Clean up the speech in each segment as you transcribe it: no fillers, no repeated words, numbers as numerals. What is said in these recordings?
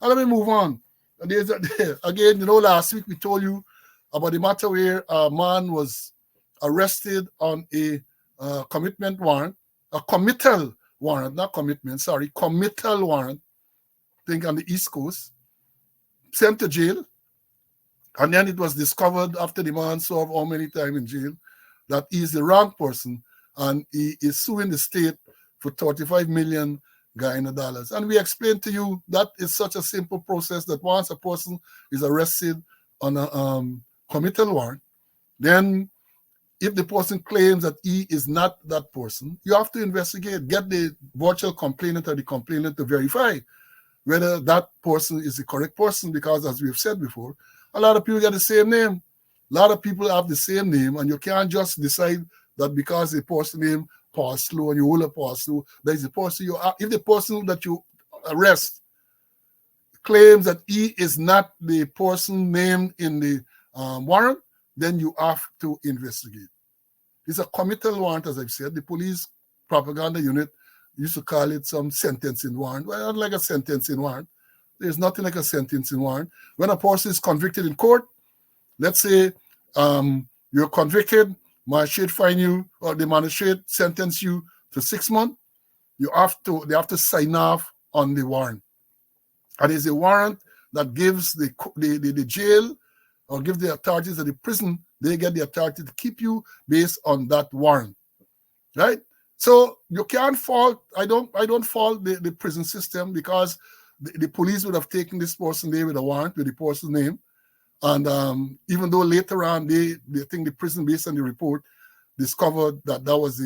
And let me move on. And again, last week we told you about the matter where a man was arrested on a commitment warrant, a committal warrant, not commitment, sorry, committal warrant, I think on the East Coast, sent to jail. And then it was discovered after the man served how many times in jail that he's the wrong person and he is suing the state for 35 million Guyana dollars. And we explained to you that is such a simple process that once a person is arrested on a committal warrant, then if the person claims that he is not that person, you have to investigate, get the virtual complainant or the complainant to verify whether that person is the correct person, because as we've said before, a lot of people get the same name. A lot of people have the same name, and you can't just decide that because the person name Paul Slow and you hold a Paul Slow, that is the person you are. If the person that you arrest claims that he is not the person named in the warrant, then you have to investigate. It's a committal warrant, as I've said. The police propaganda unit used to call it some sentencing warrant. Well, not like a sentencing warrant. There's nothing like a sentencing warrant. When a person is convicted in court, let's say you're convicted, magistrate fine you, or the magistrate sentence you to 6 months, they have to sign off on the warrant. And it's a warrant that gives the jail or give the authorities at the prison, they get the authority to keep you based on that warrant. Right? So you can't fault, I don't fault the prison system, because the police would have taken this person there with a warrant with the person's name. And even though later on they think the prison, based on the report, discovered that was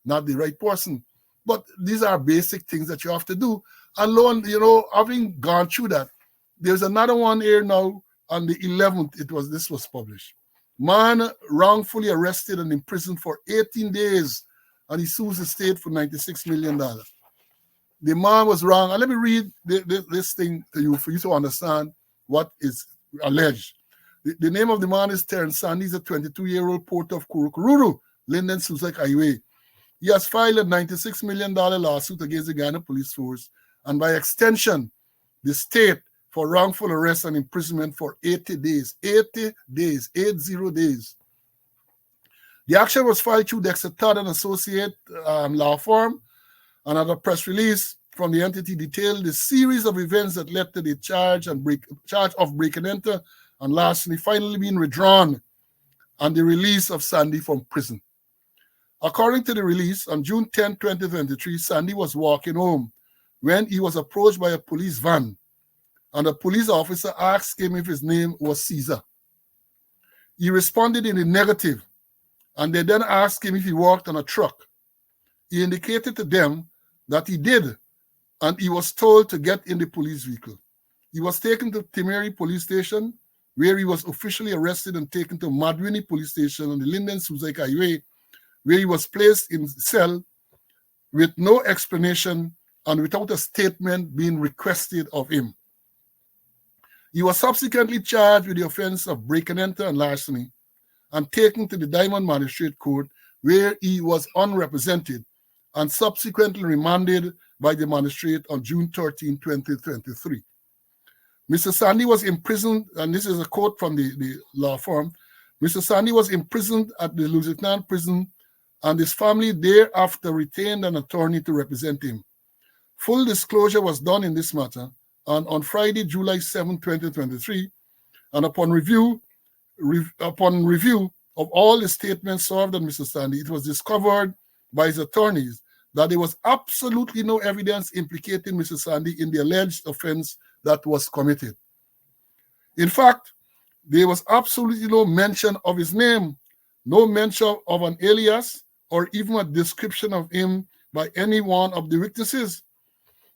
not the right person. But these are basic things that you have to do. And lo and having gone through that, there's another one here now on the 11th. This was published. Man wrongfully arrested and imprisoned for 18 days, and he sues the state for $96 million. The man was wrong. And let me read this thing to you for you to understand what is alleged. The name of the man is Terrence Sandy. He's a 22-year-old porter of Kurukururu, Linden, Susac Highway. He has filed a $96 million lawsuit against the Guyana Police Force and by extension, the state for wrongful arrest and imprisonment for 80 days. 80 days. The action was filed through Dexter Todd and Associate law firm. Another press release from the entity detailed the series of events that led to the charge of break and enter, and lastly, finally being withdrawn and the release of Sandy from prison. According to the release, on June 10, 2023, Sandy was walking home when he was approached by a police van, and a police officer asked him if his name was Caesar. He responded in the negative, and they then asked him if he worked on a truck. He indicated to them that he did, and he was told to get in the police vehicle. He was taken to Timeri Police Station, where he was officially arrested and taken to Madwini Police Station on the Linden-Susac Highway, where he was placed in cell with no explanation and without a statement being requested of him. He was subsequently charged with the offense of break and enter and larceny and taken to the Diamond Magistrate Court, where he was unrepresented and subsequently remanded by the magistrate on June 13, 2023. Mr. Sandy was imprisoned, and this is a quote from the law firm. Mr. Sandy was imprisoned at the Lusitania prison, and his family thereafter retained an attorney to represent him. Full disclosure was done in this matter, and on Friday, July 7, 2023, and upon review of all the statements served on Mr. Sandy, it was discovered by his attorneys that there was absolutely no evidence implicating Mr. Sandy in the alleged offense that was committed. In fact, there was absolutely no mention of his name, no mention of an alias, or even a description of him by any one of the witnesses.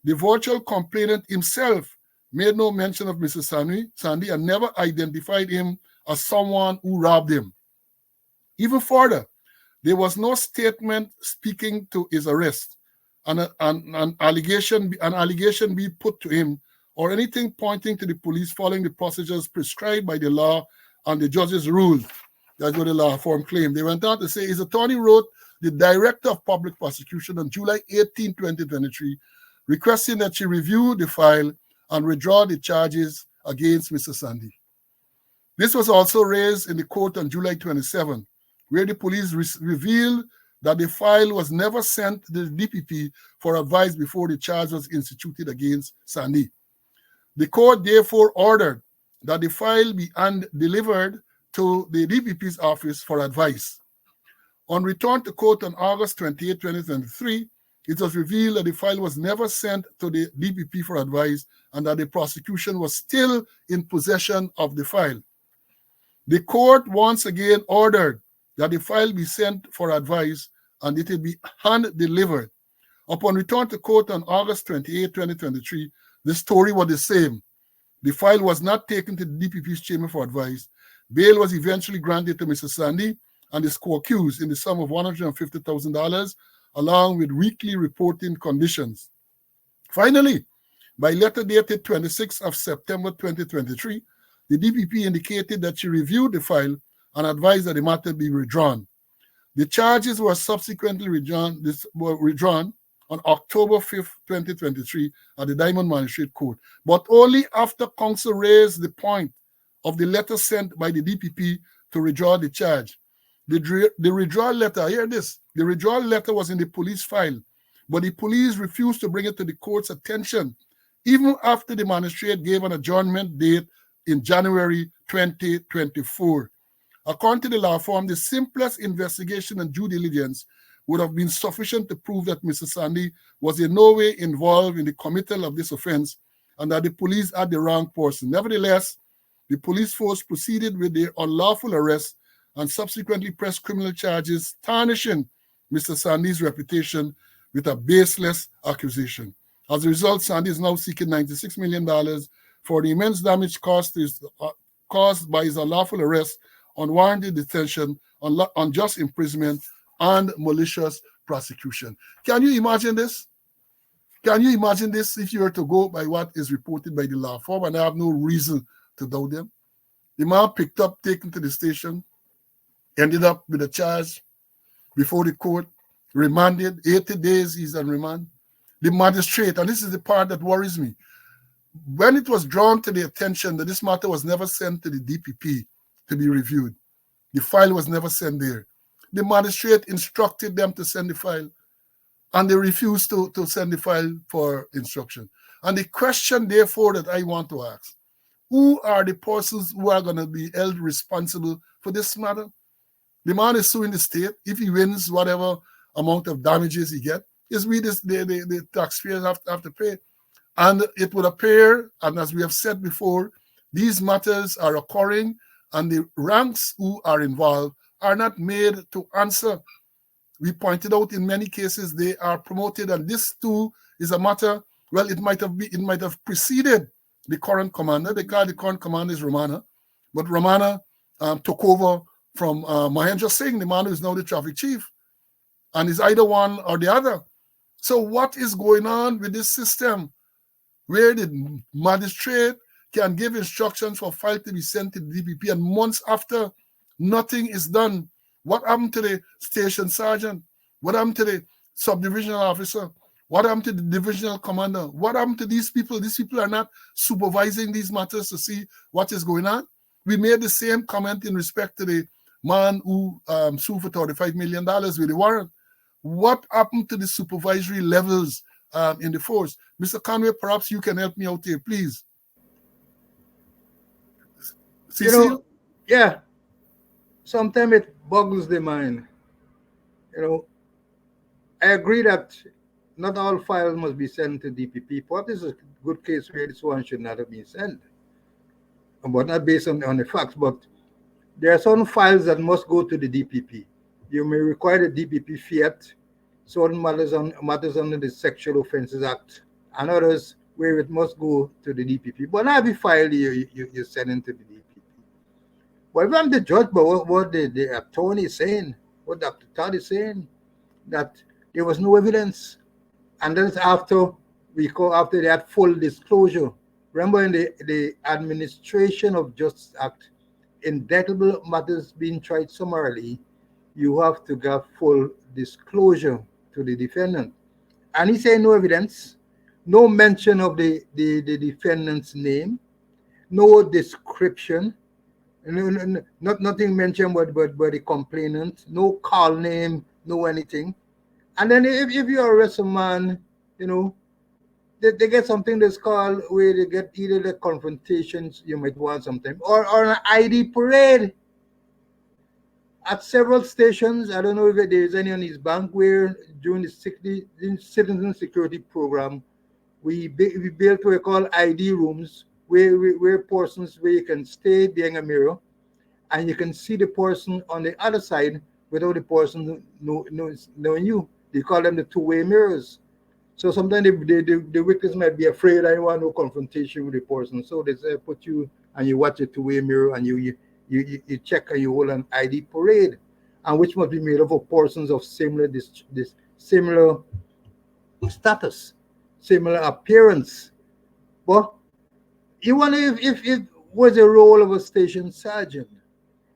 The virtual complainant himself made no mention of Mr. Sandy and never identified him as someone who robbed him. Even further, there was no statement speaking to his arrest, and an allegation be put to him, or anything pointing to the police following the procedures prescribed by the law and the judge's rule. That's what the law firm claimed. They went on to say his attorney wrote the Director of Public Prosecution on July 18, 2023, requesting that she review the file and withdraw the charges against Mr. Sandy. This was also raised in the court on July 27, where the police revealed that the file was never sent to the DPP for advice before the charge was instituted against Sandy. The court therefore ordered that the file be delivered to the DPP's office for advice. On return to court on August 28, 2023, it was revealed that the file was never sent to the DPP for advice and that the prosecution was still in possession of the file. The court once again ordered that the file be sent for advice and it will be hand-delivered. Upon return to court on August 28, 2023, the story was the same. The file was not taken to the DPP's chamber for advice. Bail was eventually granted to Mr. Sandy and his co-accused in the sum of $150,000, along with weekly reporting conditions. Finally, by letter dated 26th of September 2023, the DPP indicated that she reviewed the file and advised that the matter be withdrawn. The charges were subsequently withdrawn on October 5th, 2023 at the Diamond Magistrate Court, but only after counsel raised the point of the letter sent by the DPP to withdraw the charge. The withdrawal letter, hear this, the withdrawal letter was in the police file, but the police refused to bring it to the court's attention, even after the magistrate gave an adjournment date in January 2024. According to the law firm, the simplest investigation and due diligence would have been sufficient to prove that Mr. Sandy was in no way involved in the committal of this offense and that the police had the wrong person. Nevertheless, the police force proceeded with their unlawful arrest and subsequently pressed criminal charges, tarnishing Mr. Sandy's reputation with a baseless accusation. As a result, Sandy is now seeking $96 million for the immense damage caused by his unlawful arrest, unwarranted detention, unjust imprisonment, and malicious prosecution. Can you imagine this? Can you imagine this if you were to go by what is reported by the law firm? And I have no reason to doubt them. The man picked up, taken to the station, ended up with a charge before the court, remanded, 80 days he's on remand. The magistrate, and this is the part that worries me, when it was drawn to the attention that this matter was never sent to the DPP to be reviewed, the file was never sent there. The magistrate instructed them to send the file, and they refused to send the file for instruction. And the question, therefore, that I want to ask, who are the persons who are going to be held responsible for this matter? The man is suing the state. If he wins whatever amount of damages he gets, the taxpayers have to pay. And it would appear, and as we have said before, these matters are occurring and the ranks who are involved are not made to answer. We pointed out in many cases they are promoted, and this too is a matter, well, it might have preceded the current commander. They call the current commander is Ramana, but Ramana took over from Mahendra Singh, the man who is now the traffic chief, and is either one or the other. So what is going on with this system where the magistrate can give instructions for file to be sent to the DPP and months after nothing is done? What happened to the station sergeant? What happened to the subdivisional officer? What happened to the divisional commander? What happened to these people? These people are not supervising these matters to see what is going on. We made the same comment in respect to the man who sued for $35 million with the warrant. What happened to the supervisory levels in the force? Mr. Conway, perhaps you can help me out here, please. Cecil? Yeah. Sometimes it boggles the mind. I agree that not all files must be sent to DPP. What is a good case where this one should not have been sent? But not based on the facts, but there are some files that must go to the DPP. You may require the DPP fiat certain matters under the Sexual Offences Act, and others where it must go to the DPP. But not every file you send into the DPP. Well, I'm the judge, but what the attorney is saying, what Dr. Todd is saying, that there was no evidence. And that's after they had full disclosure. Remember, in the Administration of Justice Act, indictable matters being tried summarily, you have to give full disclosure to the defendant. And he said no evidence, No mention of the defendant's name, no description, not nothing mentioned but the complainant, no call name, no anything. And then if you arrest a man, you know, they get something that's called where they get either the confrontations you might want sometime or an ID parade at several stations. I don't know if there is any on his bank where during the citizen security program we built what we call ID rooms where persons where you can stay behind a mirror and you can see the person on the other side without the person knowing you. They call them the two-way mirrors. So sometimes the witness might be afraid I want no confrontation with the person. So they say put you and you watch a two-way mirror and you check and you hold an ID parade, and which must be made up of persons of this similar status, similar appearance. But you wonder if it was the role of a station sergeant.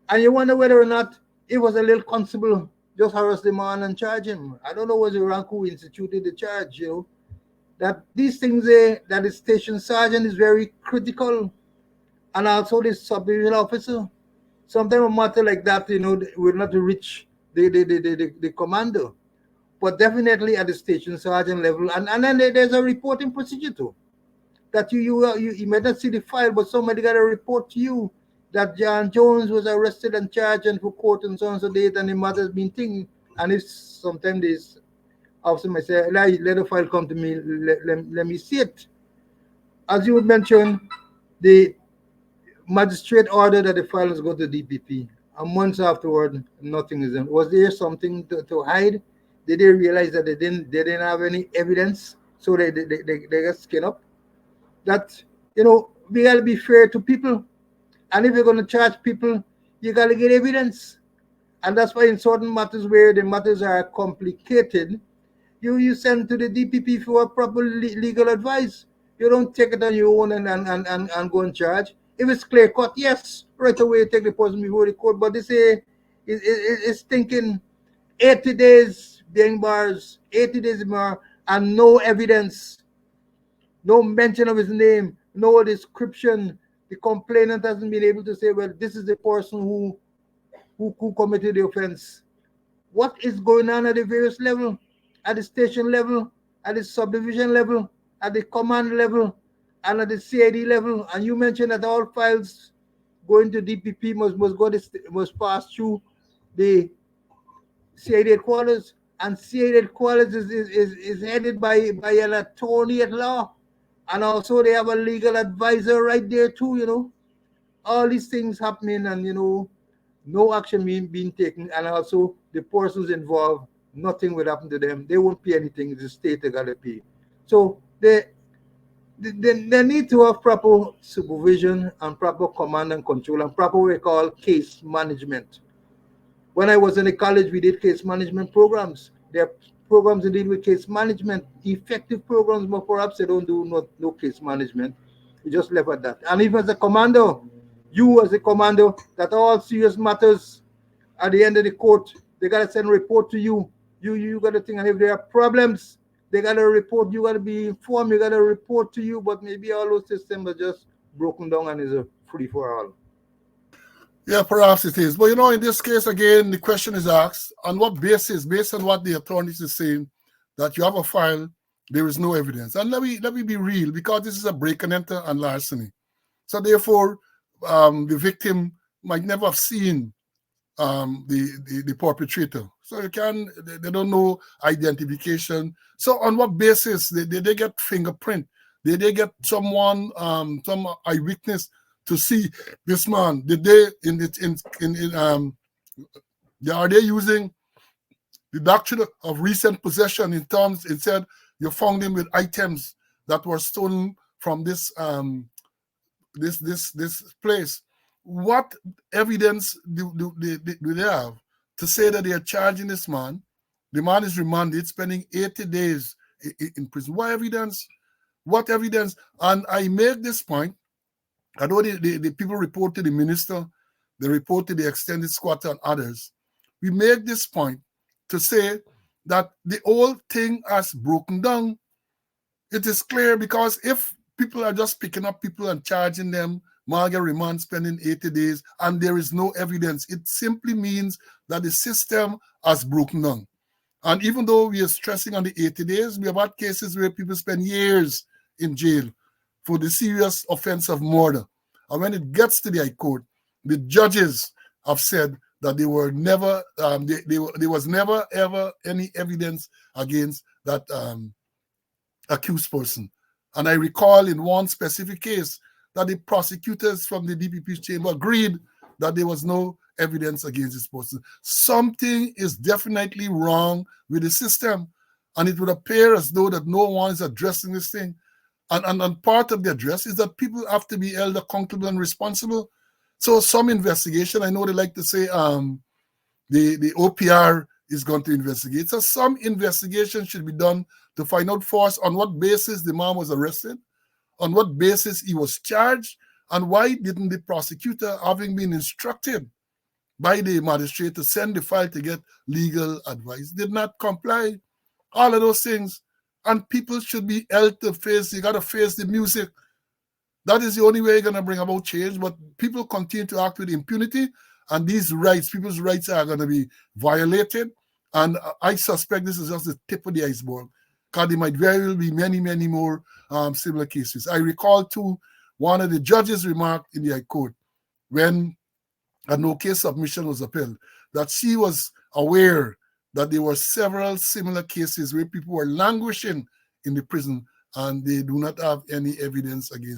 And you wonder whether or not it was a little constable just harass the man and charge him. I don't know was the rank who instituted the charge, you know. That these things that the station sergeant is very critical, and also the sub-division officer. Sometimes a matter like that, you know, will not reach the commander. But definitely at the station sergeant level, and then there's a reporting procedure too. That you might not see the file, but somebody got to report to you that John Jones was arrested and charged and for court and so on so date, and the matter's been thing. And if sometimes this officer might say, let the file come to me, let me see it. As you mentioned, the magistrate ordered that the files go to DPP. And months afterward, nothing is done. Was there something to hide? Did they realize that they didn't have any evidence, so they got skin up? That we gotta be fair to people, and if you're gonna charge people, you gotta get evidence. And that's why in certain matters where the matters are complicated, you send to the DPP for proper legal advice. You don't take it on your own and go and charge. If it's clear cut, yes, right away take the person before the court. But they say it's thinking 80 days behind bars, 80 days more, and no evidence, no mention of his name, no description. The complainant hasn't been able to say, well, this is the person who committed the offense. What is going on at the various level, at the station level, at the subdivision level, at the command level, and at the CID level? And you mentioned that all files going to DPP must pass through the CID headquarters, and CID headquarters is headed by an attorney at law, and also they have a legal advisor right there too. All these things happening, and no action being taken, and also the persons involved, nothing will happen to them. They won't pay anything. The state they gotta pay. So they need to have proper supervision and proper command and control and proper what we call case management. When I was in the college, we did case management programs. There are programs that deal with case management, effective programs, but perhaps they don't do no case management. You just left at that. And even as a commander, you as a commander, that all serious matters at the end of the court, they gotta send a report to you. You gotta think, and if there are problems, they gotta report. You gotta be informed. You gotta report to you. But maybe all those systems are just broken down and is a free for all. Yeah, perhaps it is. But in this case, again, the question is asked on what basis, based on what the authorities are saying, that you have a file, there is no evidence. And let me be real, because this is a break and enter and larceny. So therefore, the victim might never have seen the perpetrator. So they don't know identification. So on what basis they get fingerprint? They get someone, some eyewitness to see this man? Did they are they using the doctrine of recent possession in terms? It said you found him with items that were stolen from this place. What evidence do they have to say that they are charging this man? The man is remanded, spending 80 days in prison. What evidence? What evidence? And I make this point. I know the people report to the minister, they report to the extended squatter and others. We make this point to say that the whole thing has broken down. It is clear because if people are just picking up people and charging them, Margaret remand spending 80 days, and there is no evidence, it simply means that the system has broken down. And even though we are stressing on the 80 days, we have had cases where people spend years in jail for the serious offense of murder. And when it gets to the High Court, the judges have said that they were never, there was never ever any evidence against that accused person. And I recall in one specific case that the prosecutors from the DPP's chamber agreed that there was no evidence against this person. Something is definitely wrong with the system. And it would appear as though that no one is addressing this thing. And part of the address is that people have to be held accountable and responsible. So some investigation, I know they like to say the OPR is going to investigate. So some investigation should be done to find out first on what basis the man was arrested, on what basis he was charged, and why didn't the prosecutor, having been instructed by the magistrate to send the file to get legal advice, did not comply. All of those things. And people should be held to face, you got to face the music. That is the only way you're going to bring about change. But people continue to act with impunity, and these rights, people's rights are going to be violated. And I suspect this is just the tip of the iceberg, because there might very well be many, many more similar cases. I recall, too, one of the judges remarked in the High Court when a no-case submission was upheld, that she was aware that there were several similar cases where people were languishing in the prison and they do not have any evidence against them.